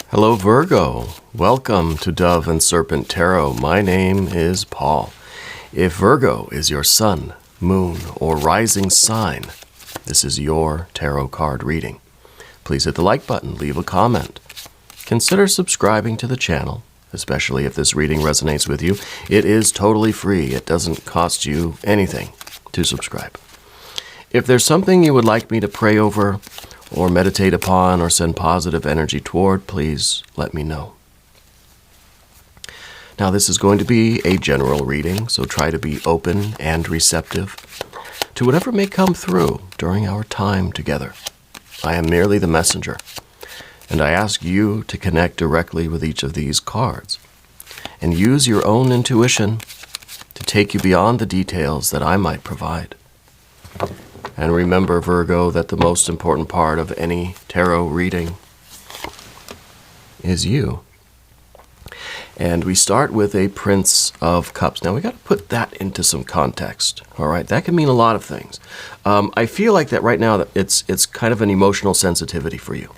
Hello Virgo, welcome to Dove and Serpent Tarot. My name is Paul. If Virgo is your sun, moon, or rising sign, this is your tarot card reading. Please hit the like button, leave a comment. Consider subscribing to the channel, especially if this reading resonates with you. It is totally free. It doesn't cost you anything to subscribe. If there's something you would like me to pray over, or meditate upon, or send positive energy toward, please let me know. Now, this is going to be a general reading, so try to be open and receptive to whatever may come through during our time together. I am merely the messenger, and I ask you to connect directly with each of these cards and use your own intuition to take you beyond the details that I might provide. And remember, Virgo, that the most important part of any tarot reading is you. And we start with a Prince of Cups. Now, we got to put that into some context, all right? That can mean a lot of things. I feel like that right now, that it's kind of an emotional sensitivity for you,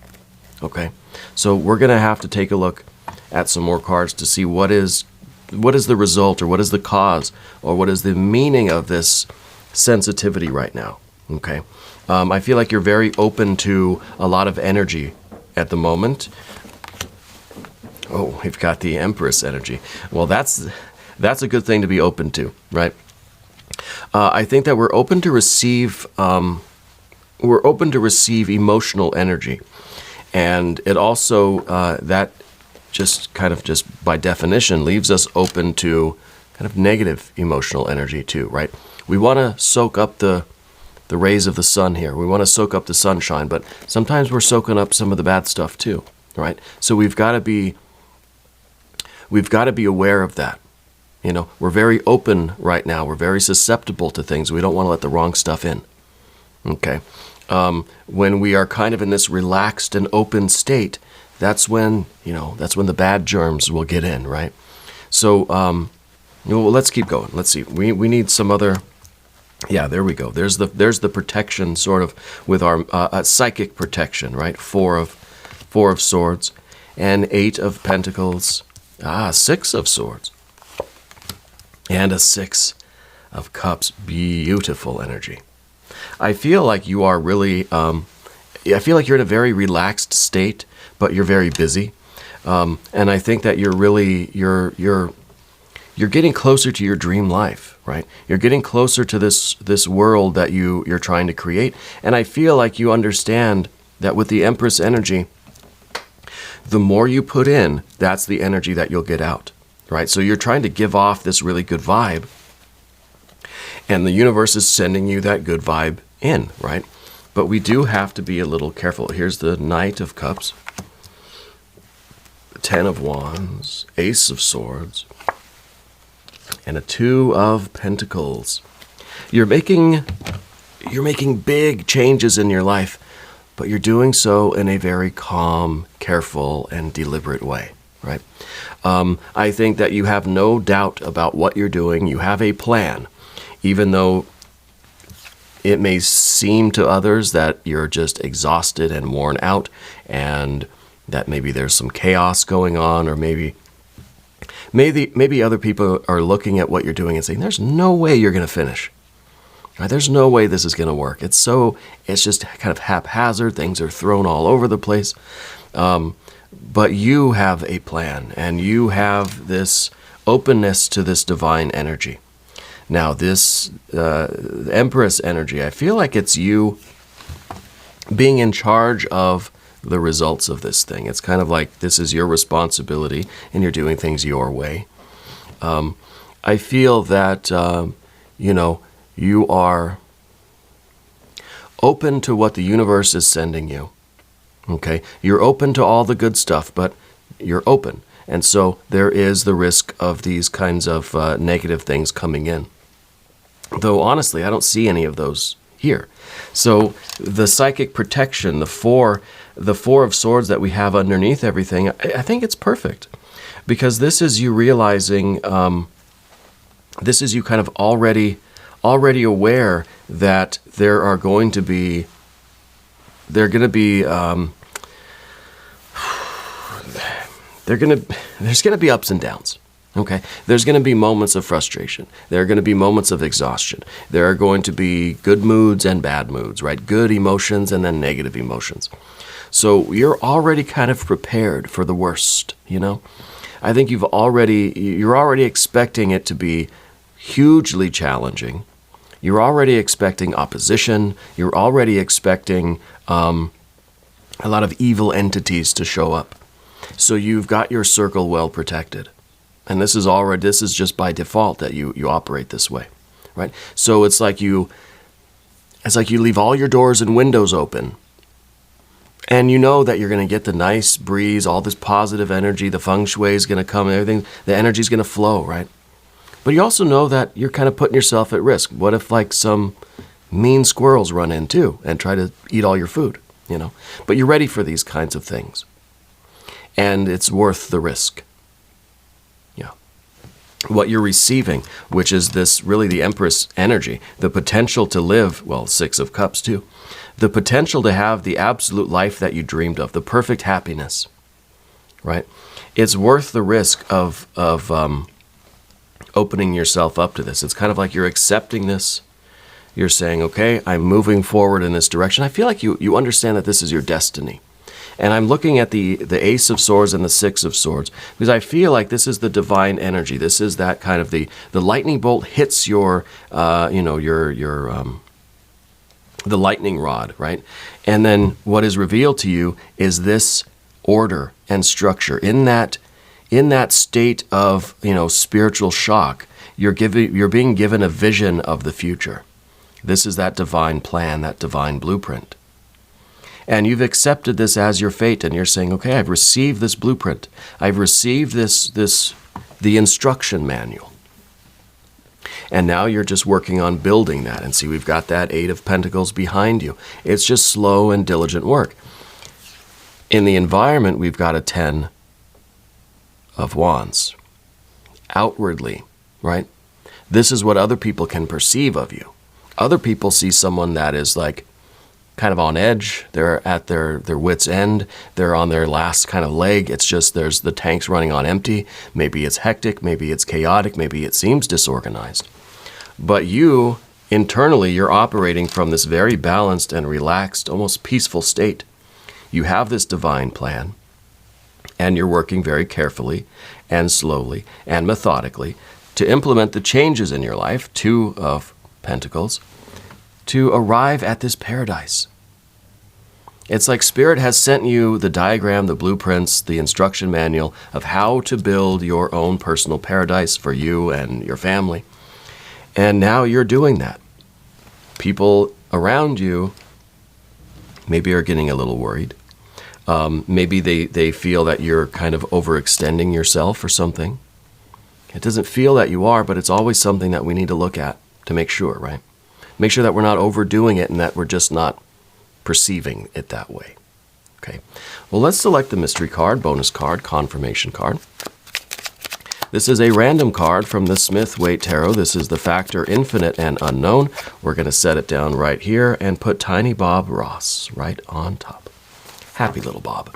okay? So we're going to have to take a look at some more cards to see what is the result, or what is the cause, or what is the meaning of this sensitivity right now. Okay, I feel like you're very open to a lot of energy at the moment. Oh, we've got the Empress energy. Well, that's a good thing to be open to, right? I think that we're open to receive emotional energy, and it also that just by definition leaves us open to kind of negative emotional energy too, right? We want to soak up the rays of the sun here. We want to soak up the sunshine, but sometimes we're soaking up some of the bad stuff too, right? So we've got to be aware of that. You know, we're very open right now. We're very susceptible to things. We don't want to let the wrong stuff in. Okay. When we are kind of in this relaxed and open state, that's when the bad germs will get in, right? So, well, let's keep going. Let's see. We need some other. Yeah, there we go. There's the protection, sort of, with our psychic protection, right? Four of Swords, and 8 of Pentacles. 6 of Swords, and a 6 of Cups. Beautiful energy. I feel like you are really. I feel like you're in a very relaxed state, but you're very busy, and I think that you're really you're getting closer to your dream life, right? You're getting closer to this world that you're trying to create. And I feel like you understand that with the Empress energy, the more you put in, that's the energy that you'll get out, right? So you're trying to give off this really good vibe, and the universe is sending you that good vibe in, right? But we do have to be a little careful. Here's the Knight of Cups, 10 of Wands, Ace of Swords, and a 2 of Pentacles. You're making big changes in your life, but you're doing so in a very calm, careful, and deliberate way, right? I think that you have no doubt about what you're doing. You have a plan, even though it may seem to others that you're just exhausted and worn out, and that maybe there's some chaos going on, or maybe other people are looking at what you're doing and saying, there's no way you're going to finish. Right? There's no way this is going to work. It's just kind of haphazard. Things are thrown all over the place. But you have a plan, and you have this openness to this divine energy. Now, this Empress energy, I feel like it's you being in charge of the results of this thing. It's kind of like this is your responsibility, and you're doing things your way. I feel that, you are open to what the universe is sending you. Okay? You're open to all the good stuff, but you're open. And so there is the risk of these kinds of negative things coming in. Though, honestly, I don't see any of those here. So the psychic protection, the four of Swords that we have underneath everything, I think it's perfect, because this is you realizing, this is you kind of already aware that there are going to be there's gonna be ups and downs. Okay, there's going to be moments of frustration. There are going to be moments of exhaustion. There are going to be good moods and bad moods, right? Good emotions and then negative emotions. So you're already kind of prepared for the worst, you know? I think you're already expecting it to be hugely challenging. You're already expecting opposition. You're already expecting a lot of evil entities to show up. So you've got your circle well protected. And this is just by default that you operate this way, right? So it's like you leave all your doors and windows open, and you know that you're going to get the nice breeze, all this positive energy, the feng shui is going to come, everything, the energy is going to flow, right? But you also know that you're kind of putting yourself at risk. What if like some mean squirrels run in too and try to eat all your food, you know? But you're ready for these kinds of things, and it's worth the risk. What you're receiving, which is this really the Empress energy, the potential to live, well, Six of Cups too, the potential to have the absolute life that you dreamed of, the perfect happiness, right? It's worth the risk of opening yourself up to this. It's kind of like you're accepting this. You're saying, okay, I'm moving forward in this direction. I feel like you understand that this is your destiny. And I'm looking at the Ace of Swords and the Six of Swords because I feel like this is the divine energy. This is that kind of the lightning bolt hits your the lightning rod, right? And then what is revealed to you is this order and structure. In that state of spiritual shock, you're being given a vision of the future. This is that divine plan, that divine blueprint. And you've accepted this as your fate, and you're saying, okay, I've received this blueprint. I've received the instruction manual. And now you're just working on building that. And see, we've got that Eight of Pentacles behind you. It's just slow and diligent work. In the environment, we've got a 10 of Wands. Outwardly, right? This is what other people can perceive of you. Other people see someone that is like, kind of on edge, they're at their wits' end, they're on their last kind of leg. It's just there's the tanks running on empty. Maybe it's hectic, maybe it's chaotic, maybe it seems disorganized. But you, internally, you're operating from this very balanced and relaxed, almost peaceful state. You have this divine plan, and you're working very carefully and slowly and methodically to implement the changes in your life, Two of Pentacles, to arrive at this paradise. It's like Spirit has sent you the diagram, the blueprints, the instruction manual of how to build your own personal paradise for you and your family. And now you're doing that. People around you maybe are getting a little worried. Maybe they feel that you're kind of overextending yourself or something. It doesn't feel that you are, but it's always something that we need to look at to make sure, right? Make sure that we're not overdoing it and that we're just not perceiving it that way. Okay. Well, let's select the mystery card, bonus card, confirmation card. This is a random card from the Smith-Waite Tarot. This is the factor infinite and unknown. We're going to set it down right here and put Tiny Bob Ross right on top. Happy little Bob.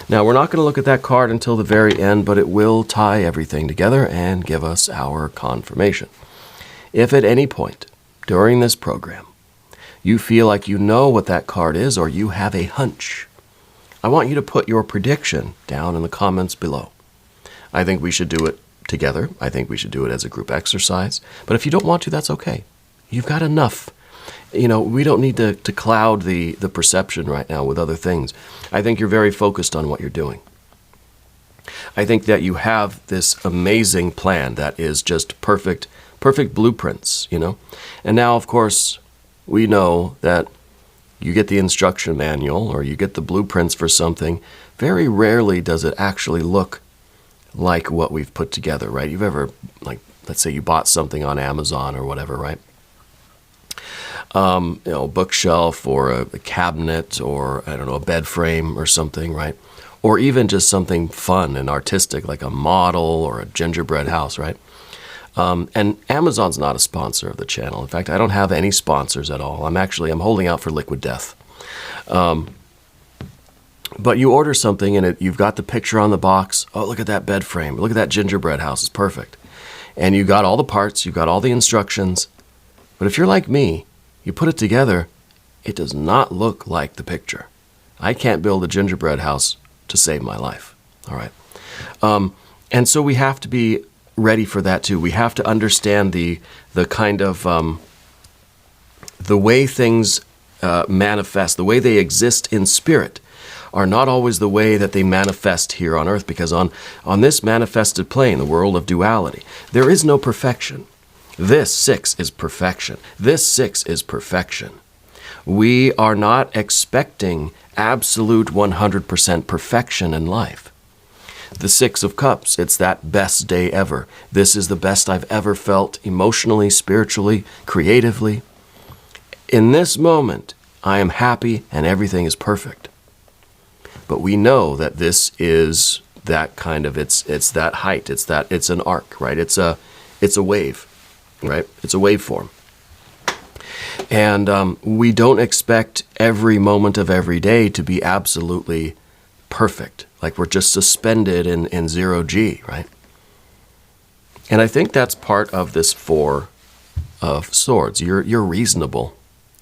Now, we're not going to look at that card until the very end, but it will tie everything together and give us our confirmation. If at any point during this program you feel like you know what that card is or you have a hunch, I want you to put your prediction down in the comments below. I think we should do it together. I think we should do it as a group exercise. But if you don't want to, that's okay. You've got enough. We don't need to cloud the perception right now with other things. I think you're very focused on what you're doing. I think that you have this amazing plan that is just perfect blueprints, And now, of course, we know that you get the instruction manual or you get the blueprints for something. Very rarely does it actually look like what we've put together, right? You've ever, let's say you bought something on Amazon or whatever, right? A bookshelf or a cabinet or, a bed frame or something, right? Or even just something fun and artistic like a model or a gingerbread house, right? And Amazon's not a sponsor of the channel. In fact, I don't have any sponsors at all. I'm holding out for liquid death. But you order something and you've got the picture on the box. Oh, look at that bed frame. Look at that gingerbread house. It's perfect. And you got all the parts. You've got all the instructions. But if you're like me, you put it together, it does not look like the picture. I can't build a gingerbread house to save my life. All right. And so we have to be ready for that too. We have to understand the kind of the way things manifest, the way they exist in spirit, are not always the way that they manifest here on earth, because on this manifested plane, the world of duality, there is no perfection. This 6 is perfection. This 6 is perfection. We are not expecting absolute 100% perfection in life. The 6 of Cups, it's that best day ever. This is the best I've ever felt emotionally, spiritually, creatively. In this moment, I am happy and everything is perfect. But we know that this is that kind of, it's that height, it's an arc, right? It's a wave, right? It's a waveform. And we don't expect every moment of every day to be absolutely perfect, like we're just suspended in 0 G, right? And I think that's part of this 4 of Swords. You're reasonable,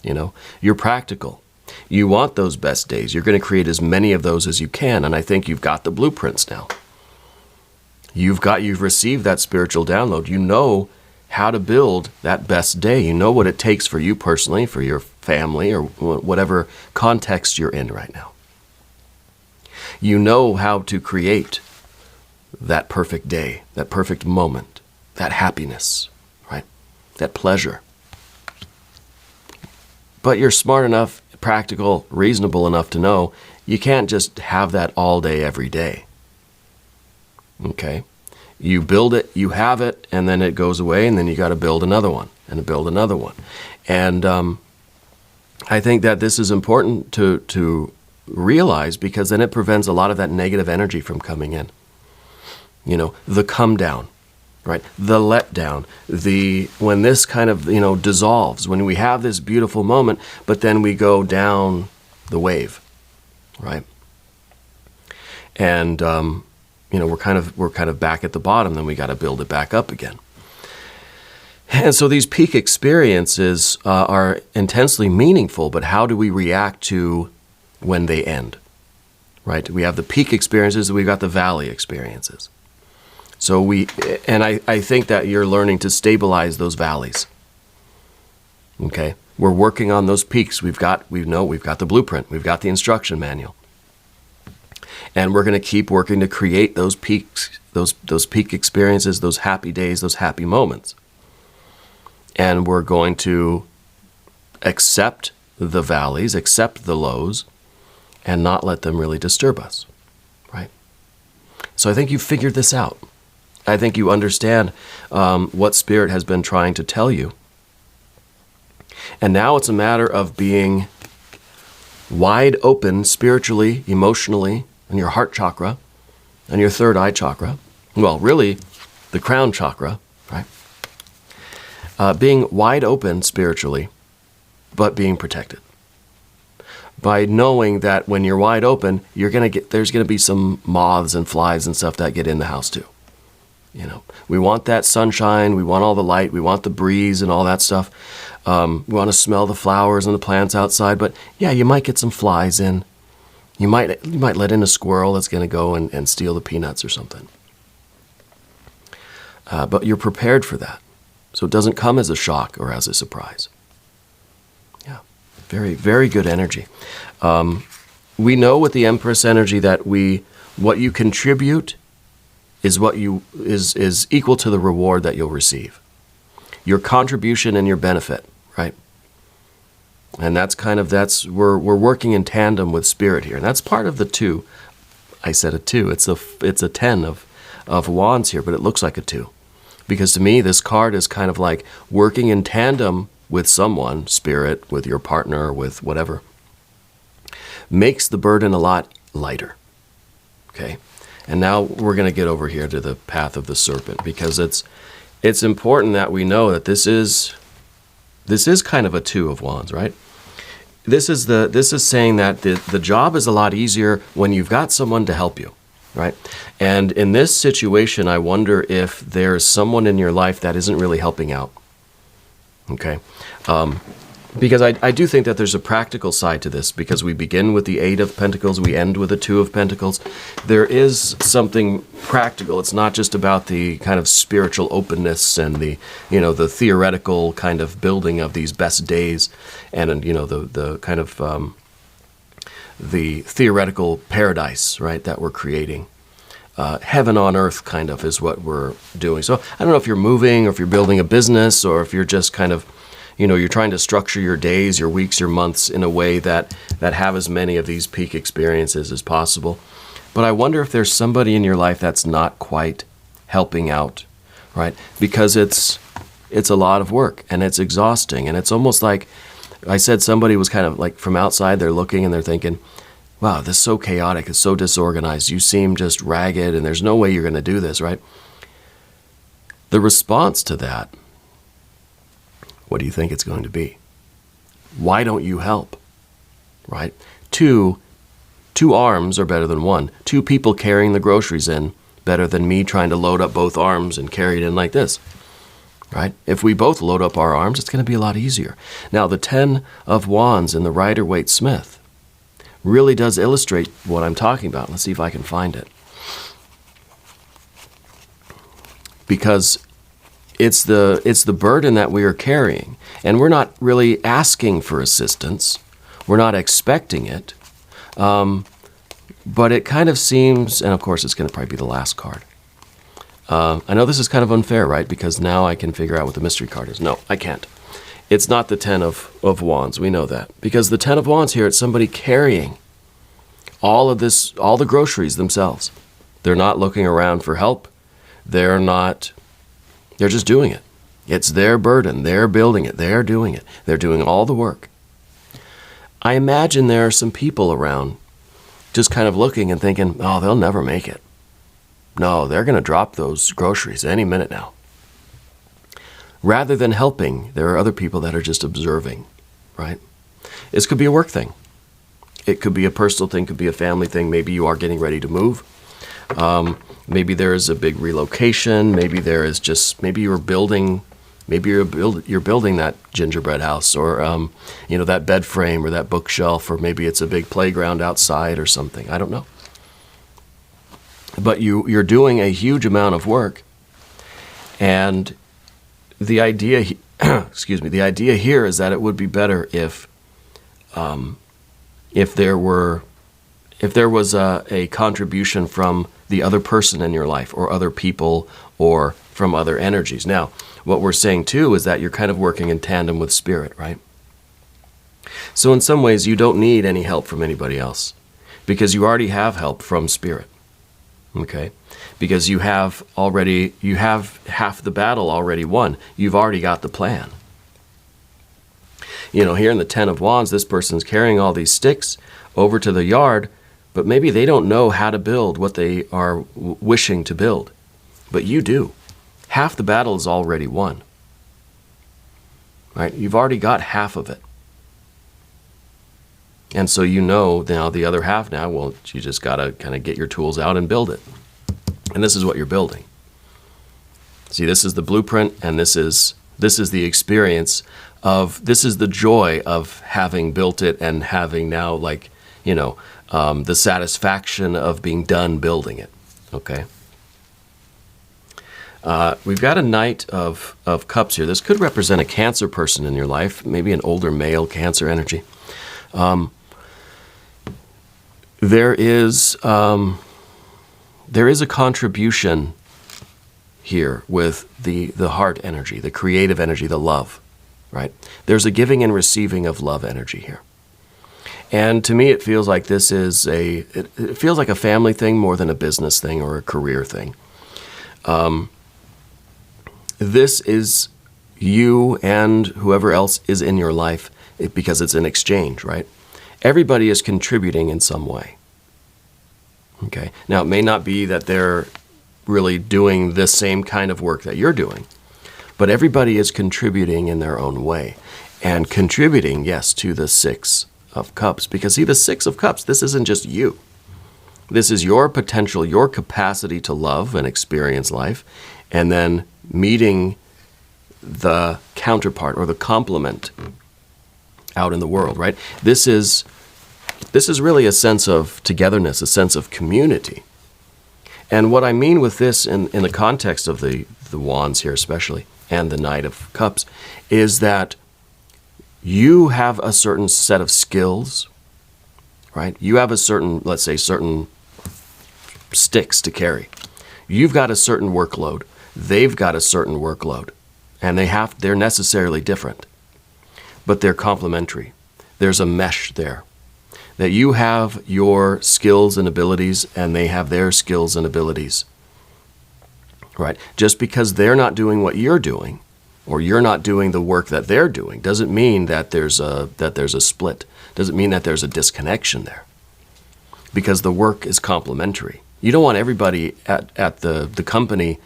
you're practical. You want those best days. You're going to create as many of those as you can, and I think you've got the blueprints now. You've received that spiritual download. You know how to build that best day. You know what it takes for you personally, for your family, or whatever context you're in right now. You know how to create that perfect day, that perfect moment, that happiness, right? That pleasure. But you're smart enough, practical, reasonable enough to know you can't just have that all day, every day. Okay? You build it, you have it, and then it goes away, and then you got to build another one, and build another one. And I think that this is important to realize, because then it prevents a lot of that negative energy from coming in. The come down, right? The let down, when this kind of, dissolves, when we have this beautiful moment, but then we go down the wave, right? And, we're kind of back at the bottom, then we got to build it back up again. And so these peak experiences are intensely meaningful, but how do we react to when they end, right? We have the peak experiences, and we've got the valley experiences. So I think that you're learning to stabilize those valleys. Okay? We're working on those peaks. We've got the blueprint. We've got the instruction manual. And we're going to keep working to create those peaks, those peak experiences, those happy days, those happy moments. And we're going to accept the valleys, accept the lows, and not let them really disturb us, right? So I think you've figured this out. I think you understand what Spirit has been trying to tell you. And now it's a matter of being wide open spiritually, emotionally, in your heart chakra and your third eye chakra. Well, really, the crown chakra, right? Being wide open spiritually, but being protected. By knowing that when you're wide open, there's going to be some moths and flies and stuff that get in the house too. We want that sunshine, we want all the light, we want the breeze and all that stuff. We want to smell the flowers and the plants outside, but yeah, you might get some flies in. You might let in a squirrel that's going to go and steal the peanuts or something. But you're prepared for that. So it doesn't come as a shock or as a surprise. Yeah, very, very good energy. We know with the Empress energy that what you contribute is what is equal to the reward that you'll receive. Your contribution and your benefit, right? And we're working in tandem with Spirit here. And that's part of the 2. I said a 2. It's a 10 of wands here, but it looks like a 2. Because to me, this card is kind of like working in tandem with someone, Spirit, with your partner, with whatever, makes the burden a lot lighter. Okay? And now we're going to get over here to the path of the serpent, because it's important that we know that this is kind of a 2 of wands, right? this is saying that the job is a lot easier when you've got someone to help you, right? And in this situation, I wonder if there's someone in your life that isn't really helping out. Okay. Because I do think that there's a practical side to this, because we begin with the Eight of Pentacles, we end with the Two of Pentacles. There is something practical. It's not just about the kind of spiritual openness and the, the theoretical kind of building of these best days and the kind of the theoretical paradise, right, that we're creating. Heaven on earth kind of is what we're doing. So I don't know if you're moving or if you're building a business or if you're just kind of you're trying to structure your days, your weeks, your months in a way that have as many of these peak experiences as possible. But I wonder if there's somebody in your life that's not quite helping out, right? Because it's a lot of work and it's exhausting. And it's almost like I said, somebody was kind of like from outside, they're looking and they're thinking, wow, this is so chaotic, it's so disorganized. You seem just ragged and there's no way you're going to do this, right? The response to that, what do you think it's going to be? Why don't you help? Right? Two arms are better than one. Two people carrying the groceries in better than me trying to load up both arms and carry it in like this. Right? If we both load up our arms, it's going to be a lot easier. Now, the 10 of Wands in the Rider-Waite-Smith really does illustrate what I'm talking about. Let's see if I can find it. Because it's the burden that we are carrying, and we're not really asking for assistance. We're not expecting it, but it kind of seems, and of course it's going to probably be the last card. I know this is kind of unfair, right? Because now I can figure out what the mystery card is. No, I can't. It's not the 10 of Wands. We know that. Because the 10 of Wands here, it's somebody carrying all of this, all the groceries themselves. They're not looking around for help. They're just doing it. It's their burden. They're building it. They're doing it. They're doing all the work. I imagine there are some people around just kind of looking and thinking, oh, they'll never make it. No, they're going to drop those groceries any minute now. Rather than helping, there are other people that are just observing, right? This could be a work thing. It could be a personal thing, could be a family thing. Maybe you are getting ready to move. Maybe there is a big relocation. Maybe there is just, maybe you're building that gingerbread house, or that bed frame or that bookshelf, or maybe it's a big playground outside or something. I don't know. But you're doing a huge amount of work, and the idea, the idea here is that it would be better if there was a contribution from the other person in your life, or other people, or from other energies. Now, what we're saying too is that you're kind of working in tandem with spirit, right? So in some ways, you don't need any help from anybody else, because you already have help from spirit. Okay? Because you have half the battle already won. You've already got the plan. Here in the 10 of Wands, this person's carrying all these sticks over to the yard, but maybe they don't know how to build what they are wishing to build. But you do. Half the battle is already won. Right? You've already got half of it. And so now the other half now, well, you just got to kind of get your tools out and build it. And this is what you're building. See, this is the blueprint, and this is the experience of, this is the joy of having built it and having now, the satisfaction of being done building it. Okay? We've got a Knight of Cups here. This could represent a Cancer person in your life, maybe an older male Cancer energy. There is a contribution here with the heart energy, the creative energy, the love, right? There's a giving and receiving of love energy here. And to me, it feels like it feels like a family thing more than a business thing or a career thing. This is you and whoever else is in your life, because it's an exchange, right? Everybody is contributing in some way. Okay. Now, it may not be that they're really doing the same kind of work that you're doing, but everybody is contributing in their own way. And contributing, yes, to the 6 of Cups. Because see, the Six of Cups, this isn't just you. This is your potential, your capacity to love and experience life, and then meeting the counterpart or the complement out in the world, right? This is really a sense of togetherness, a sense of community. And what I mean with this in the context of the Wands here especially, and the Knight of Cups, is that you have a certain set of skills, right? You have a certain, let's say, certain sticks to carry. You've got a certain workload. They've got a certain workload. And they're necessarily different. But they're complementary. There's a mesh there. That you have your skills and abilities, and they have their skills and abilities. Right? Just because they're not doing what you're doing, or you're not doing the work that they're doing, doesn't mean that there's a split. Doesn't mean that there's a disconnection there. Because the work is complementary. You don't want everybody at the company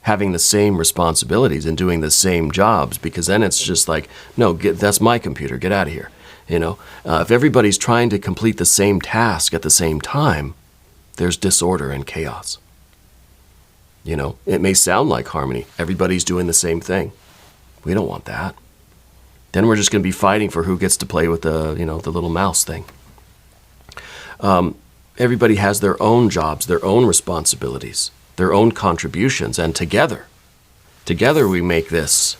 having the same responsibilities and doing the same jobs, because then it's just like, no, that's my computer, get out of here. If everybody's trying to complete the same task at the same time, there's disorder and chaos. It may sound like harmony. Everybody's doing the same thing. We don't want that. Then we're just going to be fighting for who gets to play with the little mouse thing. Everybody has their own jobs, their own responsibilities, their own contributions, and together we make this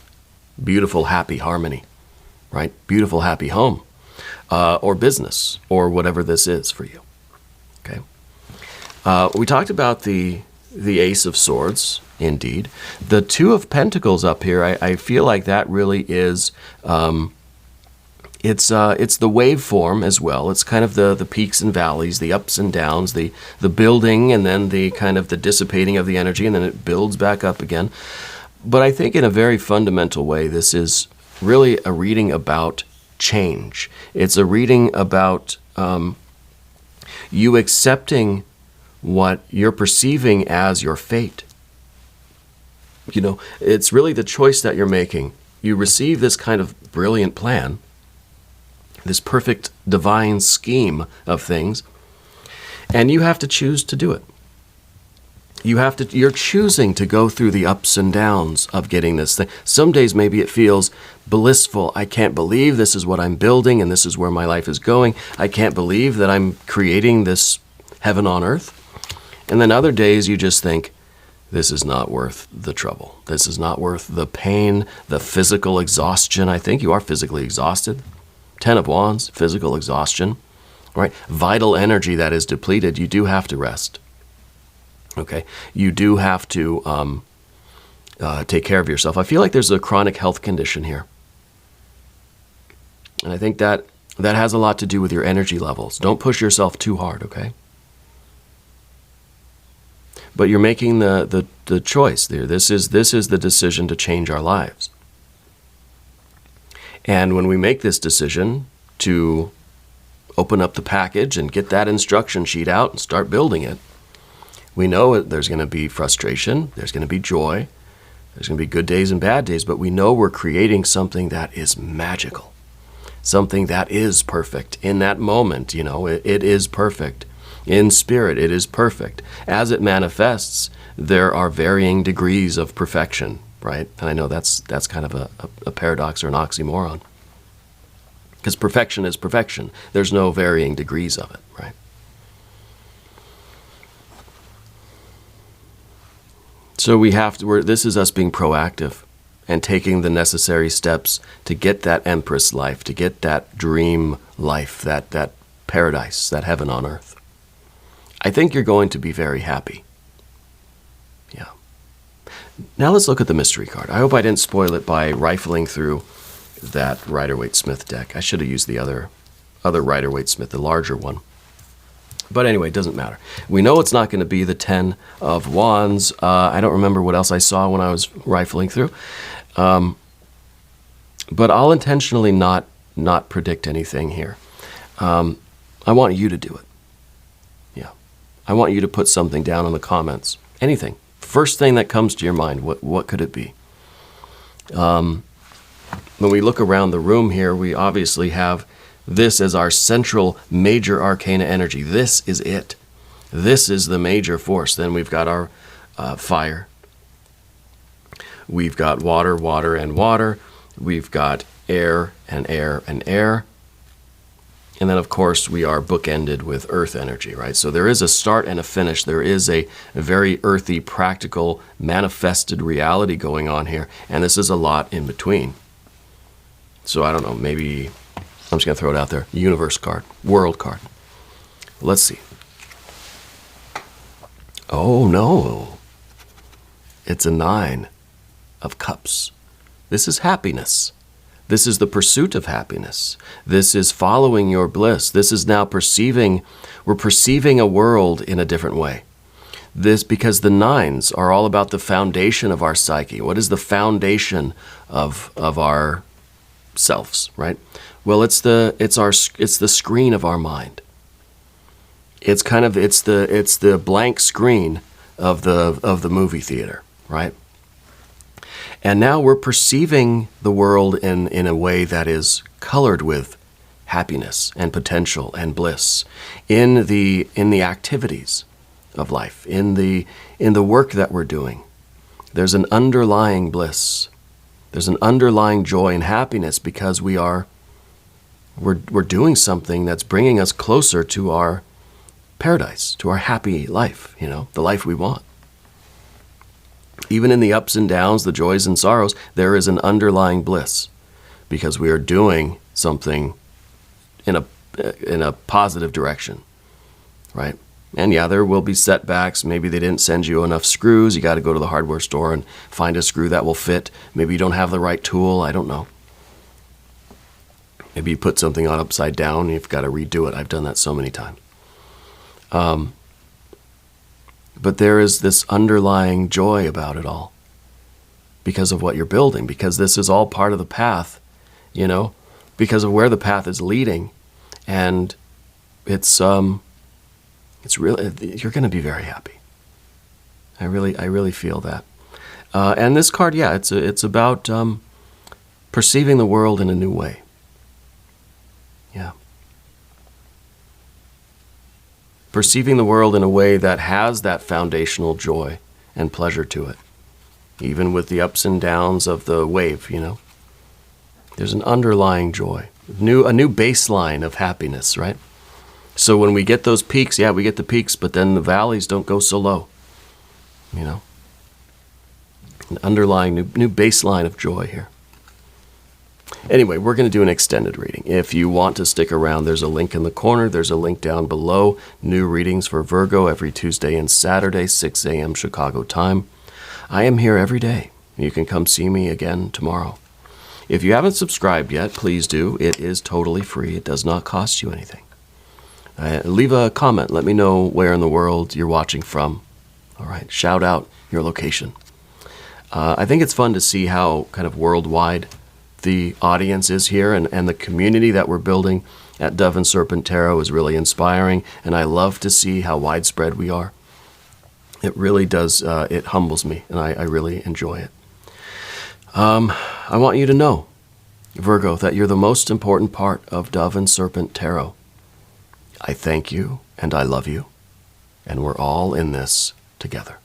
beautiful, happy harmony, right? Beautiful, happy home, or business, or whatever this is for you. Okay. We talked about the Ace of Swords, indeed. The Two of Pentacles up here, I feel like that really is, it's the waveform as well. It's kind of the peaks and valleys, the ups and downs, the building, and then the kind of the dissipating of the energy, and then it builds back up again. But I think in a very fundamental way, this is really a reading about change. It's a reading about you accepting what you're perceiving as your fate. It's really the choice that you're making. You receive this kind of brilliant plan, this perfect divine scheme of things, and you have to choose to do it. You're choosing to go through the ups and downs of getting this thing. Some days maybe it feels blissful. I can't believe this is what I'm building and this is where my life is going. I can't believe that I'm creating this heaven on earth. And then other days you just think, this is not worth the trouble. This is not worth the pain, the physical exhaustion. I think you are physically exhausted. 10 of Wands, physical exhaustion, right? Vital energy that is depleted. You do have to rest. Okay, you do have to take care of yourself. I feel like there's a chronic health condition here. And I think that has a lot to do with your energy levels. Don't push yourself too hard, okay? But you're making the choice there. This is the decision to change our lives. And when we make this decision to open up the package and get that instruction sheet out and start building it, we know there's going to be frustration, there's going to be joy, there's going to be good days and bad days, but we know we're creating something that is magical, something that is perfect. In that moment, it is perfect. In spirit, it is perfect. As it manifests, there are varying degrees of perfection, right? And I know that's kind of a paradox or an oxymoron. Because perfection is perfection. There's no varying degrees of it, right? So this is us being proactive and taking the necessary steps to get that empress life, to get that dream life, that paradise, that heaven on earth. I think you're going to be very happy. Yeah. Now let's look at the mystery card. I hope I didn't spoil it by rifling through that Rider-Waite-Smith deck. I should have used the other Rider-Waite-Smith, the larger one. But anyway, it doesn't matter. We know it's not going to be the 10 of Wands. I don't remember what else I saw when I was rifling through. But I'll intentionally not predict anything here. I want you to do it. Yeah. I want you to put something down in the comments. Anything. First thing that comes to your mind, what could it be? When we look around the room here, we obviously have This is our central major arcana energy. This is it. This is the major force. Then we've got our fire. We've got water, water, and water. We've got air and air and air. And then, of course, we are bookended with earth energy, right? So there is a start and a finish. There is a very earthy, practical, manifested reality going on here. And this is a lot in between. So I don't know, maybe I'm just going to throw it out there. Universe card, world card. Let's see. Oh, no. It's a 9 of Cups. This is happiness. This is the pursuit of happiness. This is following your bliss. This is now we're perceiving a world in a different way. This, because the 9s are all about the foundation of our psyche. What is the foundation of our selves, right? Well, it's the screen of our mind. It's the blank screen of the movie theater, right? And now we're perceiving the world in a way that is colored with happiness and potential and bliss in the activities of life, in the work that we're doing. There's an underlying bliss. There's an underlying joy and happiness because we're doing something that's bringing us closer to our paradise, to our happy life, the life we want. Even in the ups and downs, the joys and sorrows, there is an underlying bliss because we are doing something in a positive direction, right? And yeah, there will be setbacks. Maybe they didn't send you enough screws. You got to go to the hardware store and find a screw that will fit. Maybe you don't have the right tool. I don't know. Maybe you put something on upside down and you've got to redo it. I've done that so many times. But there is this underlying joy about it all because of what you're building, because this is all part of the path, because of where the path is leading. And it's really, you're going to be very happy. I really feel that. And this card, yeah, it's about perceiving the world in a new way. Yeah. Perceiving the world in a way that has that foundational joy and pleasure to it, even with the ups and downs of the wave, There's an underlying joy, a new baseline of happiness, right? So when we get those peaks, yeah, we get the peaks, but then the valleys don't go so low, An underlying new baseline of joy here. Anyway, we're going to do an extended reading. If you want to stick around, there's a link in the corner. There's a link down below. New readings for Virgo every Tuesday and Saturday, 6 a.m. Chicago time. I am here every day. You can come see me again tomorrow. If you haven't subscribed yet, please do. It is totally free. It does not cost you anything. Leave a comment. Let me know where in the world you're watching from. All right. Shout out your location. I think it's fun to see how kind of worldwide the audience is here, and the community that we're building at Dove and Serpent Tarot is really inspiring, and I love to see how widespread we are. It really does, it humbles me, and I really enjoy it. I want you to know, Virgo, that you're the most important part of Dove and Serpent Tarot. I thank you, and I love you, and we're all in this together.